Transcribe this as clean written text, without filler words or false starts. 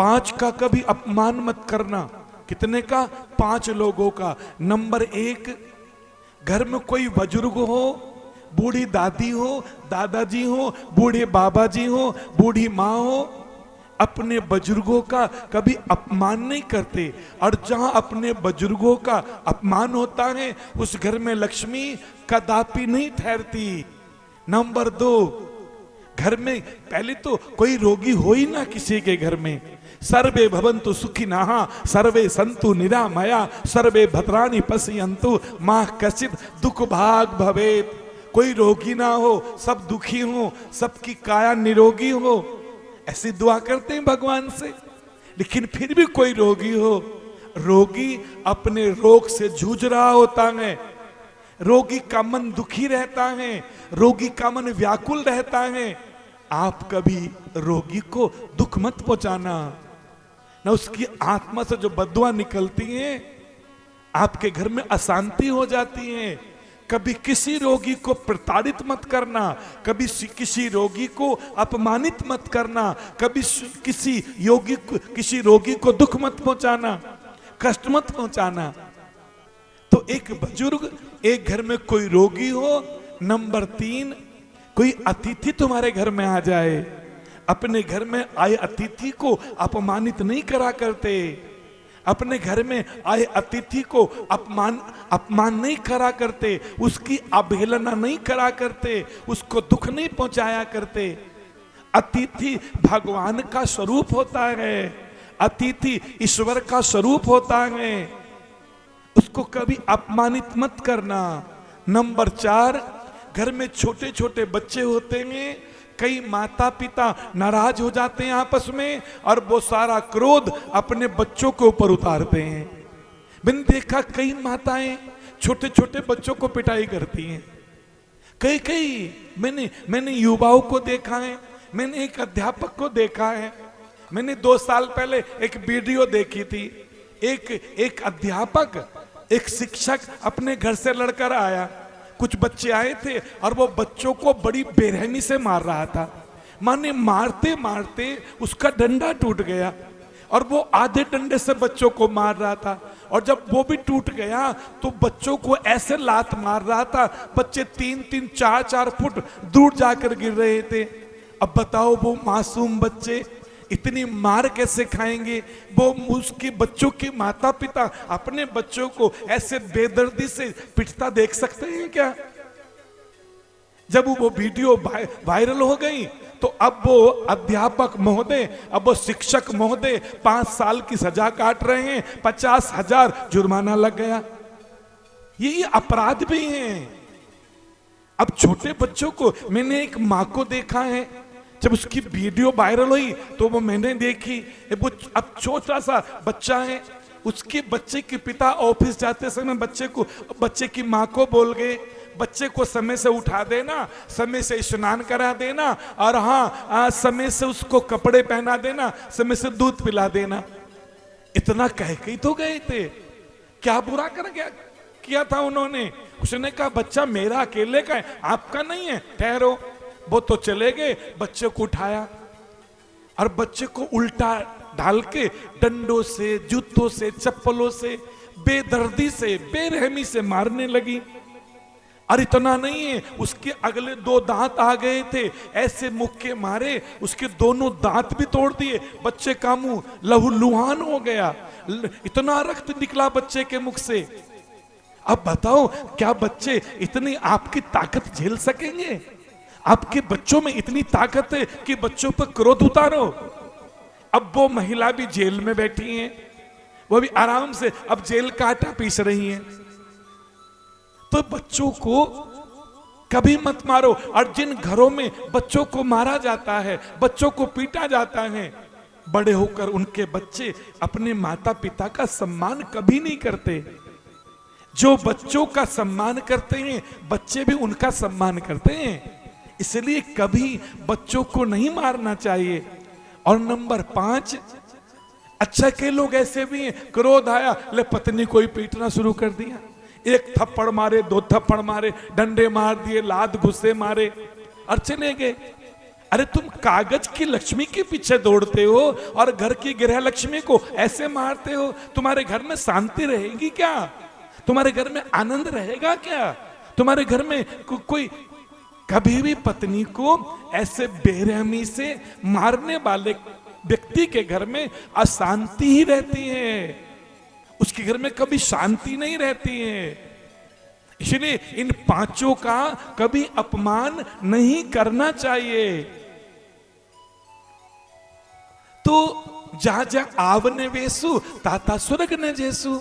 5 का कभी अपमान मत करना। कितने का? 5 लोगों का। नंबर 1, घर में कोई बुजुर्ग हो, बूढ़ी दादी हो, दादाजी हो, बूढ़े बाबा जी हो, बूढ़ी माँ हो, अपने बुजुर्गों का कभी अपमान नहीं करते। और जहां अपने बुजुर्गों का अपमान होता है उस घर में लक्ष्मी कदापि नहीं ठहरती। नंबर 2, घर में पहले तो कोई रोगी हो ही ना किसी के घर में। सर्वे भवन्तु सुखिनः सर्वे सन्तु निरामया सर्वे भद्राणि पश्यन्तु मा कश्चित् दुख भाग भवेत्। कोई रोगी ना हो, सब दुखी हो, सबकी काया निरोगी हो, ऐसी दुआ करते हैं भगवान से। लेकिन फिर भी कोई रोगी हो, रोगी अपने रोग से जूझ रहा होता है, रोगी का मन दुखी रहता है, रोगी का मन व्याकुल रहता है। आप कभी रोगी को दुख मत पहुंचाना, ना उसकी आत्मा से जो बददुआ निकलती है आपके घर में अशांति हो जाती है। कभी किसी रोगी को प्रताड़ित मत करना, कभी किसी रोगी को अपमानित मत करना, कभी किसी रोगी को दुख मत पहुंचाना, कष्ट मत पहुंचाना। तो एक बुजुर्ग, एक घर में कोई रोगी हो। नंबर 3, कोई अतिथि तुम्हारे घर में आ जाए, अपने घर में आए अतिथि को अपमानित नहीं करा करते। अपने घर में आए अतिथि को अपमान नहीं करा करते, उसकी अवहेलना नहीं करा करते, उसको दुख नहीं पहुंचाया करते। अतिथि भगवान का स्वरूप होता है, अतिथि ईश्वर का स्वरूप होता है, उसको कभी अपमानित मत करना। नंबर 4, घर में छोटे छोटे बच्चे होते हैं, कई माता पिता नाराज हो जाते हैं आपस में और वो सारा क्रोध अपने बच्चों के ऊपर उतारते हैं। मैंने देखा कई माताएं छोटे छोटे बच्चों को पिटाई करती हैं। कई मैंने युवाओं को देखा है, मैंने एक अध्यापक को देखा है। मैंने 2 साल पहले एक वीडियो देखी थी, एक अध्यापक, एक शिक्षक अपने घर से लड़कर आया, कुछ बच्चे आए थे और वो बच्चों को बड़ी बेरहमी से मार रहा था। माने मारते मारते उसका डंडा टूट गया और वो आधे डंडे से बच्चों को मार रहा था, और जब वो भी टूट गया तो बच्चों को ऐसे लात मार रहा था, बच्चे 3-3, 4-4 फुट दूर जाकर गिर रहे थे। अब बताओ वो मासूम बच्चे इतनी मार कैसे खाएंगे? वो उसके बच्चों के माता पिता अपने बच्चों को ऐसे बेदर्दी से पिटता देख सकते हैं क्या? जब वो वीडियो वायरल हो गई तो अब वो अध्यापक महोदय, अब वो शिक्षक महोदय 5 साल की सजा काट रहे हैं, 50,000 जुर्माना लग गया। ये अपराध भी हैं। अब छोटे बच्चों को, मैंने एक माँ को देखा है, जब उसकी वीडियो वायरल हुई तो वो मैंने देखी, वो अब छोटा सा बच्चा है, उसके बच्चे के पिता ऑफिस जाते समय बच्चे की माँ को बोल गए, बच्चे को समय से उठा देना, समय से स्नान करा देना, और हाँ समय से उसको कपड़े पहना देना, समय से दूध पिला देना। इतना कह के तो गए थे, क्या बुरा किया था उन्होंने? उसने कहा बच्चा मेरा अकेले का है, आपका नहीं है, ठहरो। वो तो चले गए, बच्चे को उठाया और बच्चे को उल्टा डाल के डंडों से, जूतों से, चप्पलों से, बेदर्दी से, बेरहमी से मारने लगी। और इतना नहीं है, उसके अगले 2 दांत आ गए थे, ऐसे मुख के मारे उसके दोनों दांत भी तोड़ दिए। बच्चे का मुंह लहूलुहान हो गया, इतना रक्त निकला बच्चे के मुख से। अब बताओ क्या बच्चे इतनी आपकी ताकत झेल सकेंगे? आपके बच्चों में इतनी ताकत है कि बच्चों पर क्रोध उतारो। अब वो महिला भी जेल में बैठी हैं, वो भी आराम से अब जेल का आटा पीस रही हैं। तो बच्चों को कभी मत मारो। और जिन घरों में बच्चों को मारा जाता है, बच्चों को पीटा जाता है, बड़े होकर उनके बच्चे अपने माता पिता का सम्मान कभी नहीं करते। जो बच्चों का सम्मान करते हैं, बच्चे भी उनका सम्मान करते हैं। इसलिए कभी बच्चों को नहीं मारना चाहिए। और नंबर 5, अच्छा के लोग ऐसे भी हैं, क्रोध आया, ले पत्नी को ही पीटना शुरू कर दिया, 1 थप्पड़ मारे, 2 थप्पड़ मारे, डंडे मार दिए, लात घुसे मारे और चले गए। अरे तुम कागज की लक्ष्मी के पीछे दौड़ते हो और घर की गृह लक्ष्मी को ऐसे मारते हो। तुम्हारे घर में शांति रहेगी क्या? तुम्हारे घर में आनंद रहेगा क्या? तुम्हारे घर में कोई कभी भी पत्नी को ऐसे बेरहमी से मारने वाले व्यक्ति के घर में अशांति ही रहती है, उसके घर में कभी शांति नहीं रहती है। इसलिए इन पांचों का कभी अपमान नहीं करना चाहिए। तो जा जा आवने वेसु ताता स्वर्ग न जैसु।